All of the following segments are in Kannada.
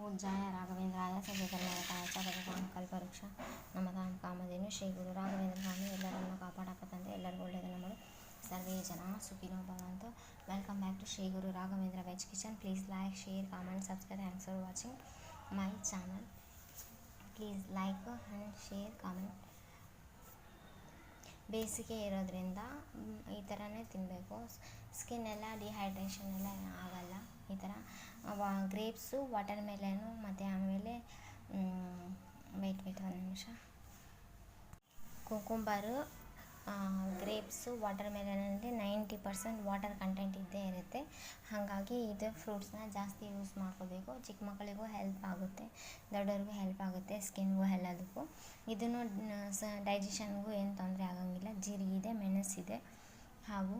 पूज्याय राघवेंद्राय सद्गुरुनाथाय च कल्पवृक्ष नमतां कामधेनु ಶ್ರೀ ಗುರು ರಾಘವೇಂದ್ರ ಸ್ವಾಮಿ ಎಲ್ಲರನ್ನು ಕಾಪಾಡಪ್ಪ ತಂದೆ, ಎಲ್ಲರಿಗೂ ಒಳ್ಳೆಯದನ್ನು ಮಾಡು. ಸರ್ವೇ ಜನ ಸುಖಿನೋ ಭವಂತು. Welcome back to Shri Guru Raghavendra veg kitchen. Please like, share, comment, subscribe. Thanks for watching my channel. Please like and share, comment. ಬೇಸಿಗೆ ಇರೋದ್ರಿಂದ ಈ ಥರನೇ ತಿನ್ನಬೇಕು. ಸ್ಕಿನ್ ಎಲ್ಲ ಡಿಹೈಡ್ರೇಷನ್ ಎಲ್ಲ ಆಗಲ್ಲ. ಈ ಥರ ಗ್ರೇಪ್ಸು, ವಾಟರ್ ಮೆಲನು ಮತ್ತು ಆಮೇಲೆ ವೆಯ್ಟ್ ಒಂದು ನಿಮಿಷ, ಕುಕುಂಬರು, ಗ್ರೇಪ್ಸು, ವಾಟರ್ ಮೆಲನಲ್ಲಿ 90% ವಾಟರ್ ಕಂಟೆಂಟ್ ಇದ್ದೇ ಇರುತ್ತೆ. ಹಾಗಾಗಿ ಇದು ಫ್ರೂಟ್ಸ್ನ ಜಾಸ್ತಿ ಯೂಸ್ ಮಾಡ್ಕೋಬೇಕು. ಚಿಕ್ಕ ಮಕ್ಕಳಿಗೂ ಹೆಲ್ಪ್ ಆಗುತ್ತೆ, ದೊಡ್ಡವ್ರಿಗೂ ಹೆಲ್ಪ್ ಆಗುತ್ತೆ, ಸ್ಕಿನ್ಗೂ ಎಲ್ಲದಕ್ಕೂ. ಇದನ್ನು ಡೈಜೆಷನ್ಗೂ ಏನು ತೊಂದರೆ ಆಗೋಂಗಿಲ್ಲ. ಜೀರಿಗೆ ಇದೆ, ಮೆಣಸಿದೆ, ಹಾಗೂ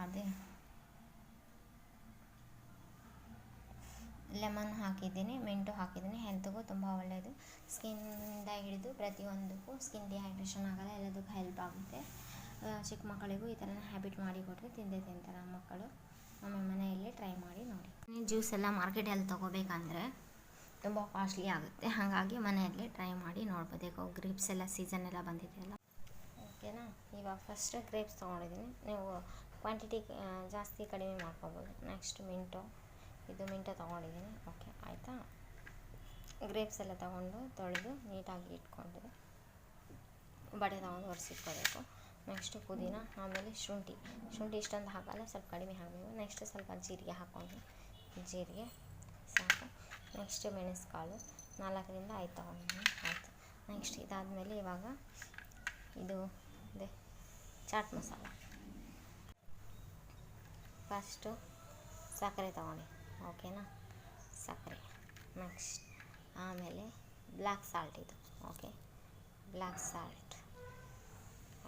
ಅದೇ ಲೆಮನ್ ಹಾಕಿದ್ದೀನಿ, ಮೆಂಟು ಹಾಕಿದ್ದೀನಿ. ಹೆಲ್ತ್ಗೂ ತುಂಬ ಒಳ್ಳೆಯದು. ಸ್ಕಿನ್ನಿಂದ ಹಿಡಿದು ಪ್ರತಿಯೊಂದಕ್ಕೂ, ಸ್ಕಿನ್ ಡಿಹೈಡ್ರೇಷನ್ ಆಗಲ್ಲ, ಎಲ್ಲದಕ್ಕೂ ಹೆಲ್ಪ್ ಆಗುತ್ತೆ. ಚಿಕ್ಕ ಮಕ್ಕಳಿಗೂ ಈ ಥರ ಹ್ಯಾಬಿಟ್ ಮಾಡಿ ಕೊಟ್ಟರೆ ತಿಂತಾರೆ ಮಕ್ಕಳು. ಆಮೇಲೆ ಮನೆಯಲ್ಲಿ ಟ್ರೈ ಮಾಡಿ ನೋಡಿ. ಜ್ಯೂಸ್ ಎಲ್ಲ ಮಾರ್ಕೆಟಲ್ಲಿ ತೊಗೋಬೇಕಂದ್ರೆ ತುಂಬ ಕಾಸ್ಟ್ಲಿ ಆಗುತ್ತೆ. ಹಾಗಾಗಿ ಮನೆಯಲ್ಲಿ ಟ್ರೈ ಮಾಡಿ ನೋಡ್ಬೋದು. ಗ್ರೇಪ್ಸ್ ಎಲ್ಲ ಸೀಸನ್ ಎಲ್ಲ ಬಂದಿದೆಯಲ್ಲ, ಓಕೆನಾ. ಇವಾಗ ಫಸ್ಟ್ ಗ್ರೇಪ್ಸ್ ತೊಗೊಂಡಿದ್ದೀನಿ. ನೀವು ಕ್ವಾಂಟಿಟಿ ಜಾಸ್ತಿ ಕಡಿಮೆ ಮಾಡ್ಕೊಬೋದು. ನೆಕ್ಸ್ಟ್ ಮಿಂಟು ತೊಗೊಂಡಿದ್ದೀನಿ. ಓಕೆ, ಆಯಿತಾ. ಗ್ರೇಪ್ಸ್ ಎಲ್ಲ ತೊಗೊಂಡು ತೊಳೆದು ನೀಟಾಗಿ ಇಟ್ಕೊಂಡಿದೆ. ಬಟ್ಟೆ ತೊಗೊಂಡು ಒರೆಸಿಟ್ಕೋಬೇಕು. ನೆಕ್ಸ್ಟು ಪುದೀನ, ಆಮೇಲೆ ಶುಂಠಿ ಇಷ್ಟೊಂದು ಹಾಕಲ್ಲ, ಸ್ವಲ್ಪ ಕಡಿಮೆ ಹಾಕಬೇಕು. ನೆಕ್ಸ್ಟ್ ಸ್ವಲ್ಪ ಜೀರಿಗೆ ಹಾಕ್ಕೊಂಡು, ಜೀರಿಗೆ ಸಾಕು. ನೆಕ್ಸ್ಟ್ ಮೆಣಸುಕಾಳು 4ರಿಂದ 5 ತೊಗೊಂಡಿದ್ದೀನಿ. ಆಯಿತು. ನೆಕ್ಸ್ಟ್ ಇದಾದಮೇಲೆ ಇವಾಗ ಇದು ಚಾಟ್ ಮಸಾಲ. ಫಸ್ಟು ಸಕ್ಕರೆ ತೊಗೊಂಡು, ಓಕೆನಾ, ಸಕ್ಕರೆ. ನೆಕ್ಸ್ಟ್ ಆಮೇಲೆ ಬ್ಲ್ಯಾಕ್ ಸಾಲ್ಟ್, ಇದು ಓಕೆ, ಬ್ಲ್ಯಾಕ್ ಸಾಲ್ಟ್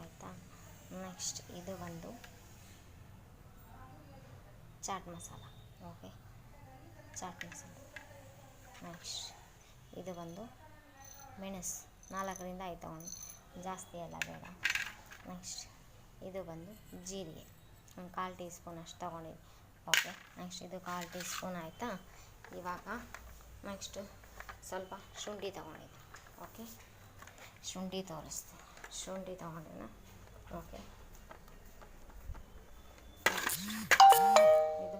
ಆಯಿತಾ. ನೆಕ್ಸ್ಟ್ ಇದು ಬಂದು ಚಾಟ್ ಮಸಾಲ, ಓಕೆ, ಚಾಟ್ ಮಸಾಲ. ನೆಕ್ಸ್ಟ್ ಇದು ಬಂದು ಮೆಣಸು 4ರಿಂದ 5 ತೊಗೊಂಡು, ಜಾಸ್ತಿ ಎಲ್ಲ ಬೇಡ. ನೆಕ್ಸ್ಟ್ ಇದು ಬಂದು ಜೀರಿಗೆ, ಒಂದು 1/4 ಟೀ ಸ್ಪೂನ್ ಅಷ್ಟು ತೊಗೊಂಡಿದ್ದೀನಿ. ಓಕೆ, ನೆಕ್ಸ್ಟ್ ಇದು 1/4 ಟೀ ಸ್ಪೂನ್ ಆಯಿತಾ. ಇವಾಗ ನೆಕ್ಸ್ಟು ಸ್ವಲ್ಪ ಶುಂಠಿ ತೊಗೊಂಡಿದ್ದೀನಿ. ಓಕೆ, ಶುಂಠಿ ತೋರಿಸ್ತೀನಿ. ಶುಂಠಿ ತೊಗೊಂಡಿನ, ಓಕೆ. ಇದು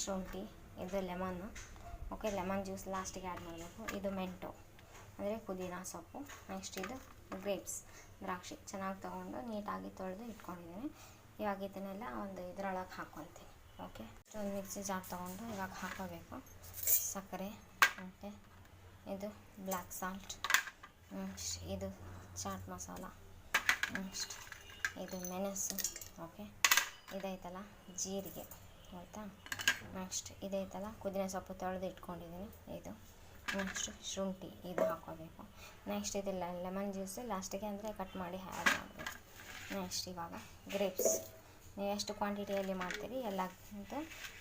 ಶುಂಠಿ, ಇದು ಲೆಮನ್ನು, ಓಕೆ. ಲೆಮನ್ ಜ್ಯೂಸ್ ಲಾಸ್ಟಿಗೆ ಆ್ಯಡ್ ಮಾಡಬೇಕು. ಇದು ಮೆಂಟು ಅಂದರೆ ಪುದೀನ ಸೊಪ್ಪು. ನೆಕ್ಸ್ಟ್ ಇದು ಗ್ರೇಪ್ಸ್, ದ್ರಾಕ್ಷಿ. ಚೆನ್ನಾಗಿ ತೊಗೊಂಡು ನೀಟಾಗಿ ತೊಳೆದು ಇಟ್ಕೊಂಡಿದ್ದೀನಿ. ಇವಾಗ ಇದನ್ನೆಲ್ಲ ಒಂದು ಇದರೊಳಗೆ ಹಾಕ್ಕೊತೀನಿ. ಓಕೆ, ಒಂದು ಮಿಕ್ಸಿ ಜಾರ್ ತೊಗೊಂಡು ಇವಾಗ ಹಾಕೋಬೇಕು. ಸಕ್ಕರೆ, ಓಕೆ, ಇದು ಬ್ಲ್ಯಾಕ್ ಸಾಲ್ಟ್, ನೆಕ್ಸ್ಟ್ ಇದು ಚಾಟ್ ಮಸಾಲ, ನೆಕ್ಸ್ಟ್ ಇದು ಮೆಣಸು, ಓಕೆ. ಇದೈತಲ್ಲ ಜೀರಿಗೆ, ಆಯಿತಾ. ನೆಕ್ಸ್ಟ್ ಇದೈತಲ್ಲ ಪುದೀನ ಸೊಪ್ಪು ತೊಳೆದು ಇಟ್ಕೊಂಡಿದ್ದೀನಿ, ಇದು. ನೆಕ್ಸ್ಟ್ ಶುಂಠಿ, ಇದು ಹಾಕ್ಕೋಬೇಕು. ನೆಕ್ಸ್ಟ್ ಇದು ಲೆಮನ್ ಜ್ಯೂಸು ಲಾಸ್ಟಿಗೆ ಅಂದರೆ ಕಟ್ ಮಾಡಿ ಆ್ಯಡ್ ಮಾಡಬೇಕು. ನೆಕ್ಸ್ಟ್ ಇವಾಗ ಗ್ರೇಪ್ಸ್, ನೀವು ಎಷ್ಟು ಕ್ವಾಂಟಿಟಿಯಲ್ಲಿ ಮಾಡ್ತೀರಿ ಎಲ್ಲ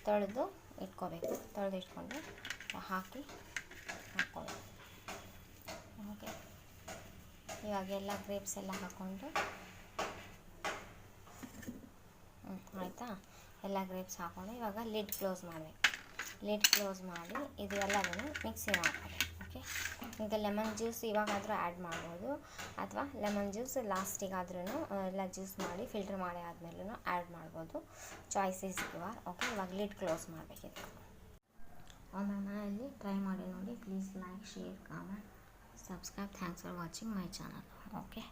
ತೊಳೆದು ಇಟ್ಕೋಬೇಕು. ತೊಳೆದು ಇಟ್ಕೊಂಡು ಹಾಕ್ಕೋಬೇಕು. ಓಕೆ, ಇವಾಗ ಎಲ್ಲ ಗ್ರೇಪ್ಸ್ ಎಲ್ಲ ಹಾಕ್ಕೊಂಡು, ಆಯಿತಾ. ಎಲ್ಲ ಗ್ರೇಪ್ಸ್ ಹಾಕ್ಕೊಂಡು ಇವಾಗ ಲಿಡ್ ಕ್ಲೋಸ್ ಮಾಡಬೇಕು. ಲಿಡ್ ಕ್ಲೋಸ್ ಮಾಡಿ ಇದು ಎಲ್ಲದನ್ನು ಮಿಕ್ಸಿ ಮಾಡ್ಕೋಬೇಕು. ಓಕೆ, ಈಗ ಲೆಮನ್ ಜ್ಯೂಸ್ ಇವಾಗಾದರೂ ಆ್ಯಡ್ ಮಾಡ್ಬೋದು, ಅಥವಾ ಲೆಮನ್ ಜ್ಯೂಸ್ ಲಾಸ್ಟಿಗಾದ್ರೂ ಎಲ್ಲ ಜ್ಯೂಸ್ ಮಾಡಿ ಫಿಲ್ಟರ್ ಮಾಡಿ ಆದಮೇಲೂ ಆ್ಯಡ್ ಮಾಡ್ಬೋದು. Choice is your. ಓಕೆ, ಇವಾಗ ಲಿಡ್ ಕ್ಲೋಸ್ ಮಾಡಬೇಕಿತ್ತು. ಒಮ್ಮೆ ಮನೆಯಲ್ಲಿ ಟ್ರೈ ಮಾಡಿ ನೋಡಿ. Please like, share, comment, subscribe. Thanks for watching my channel. Okay.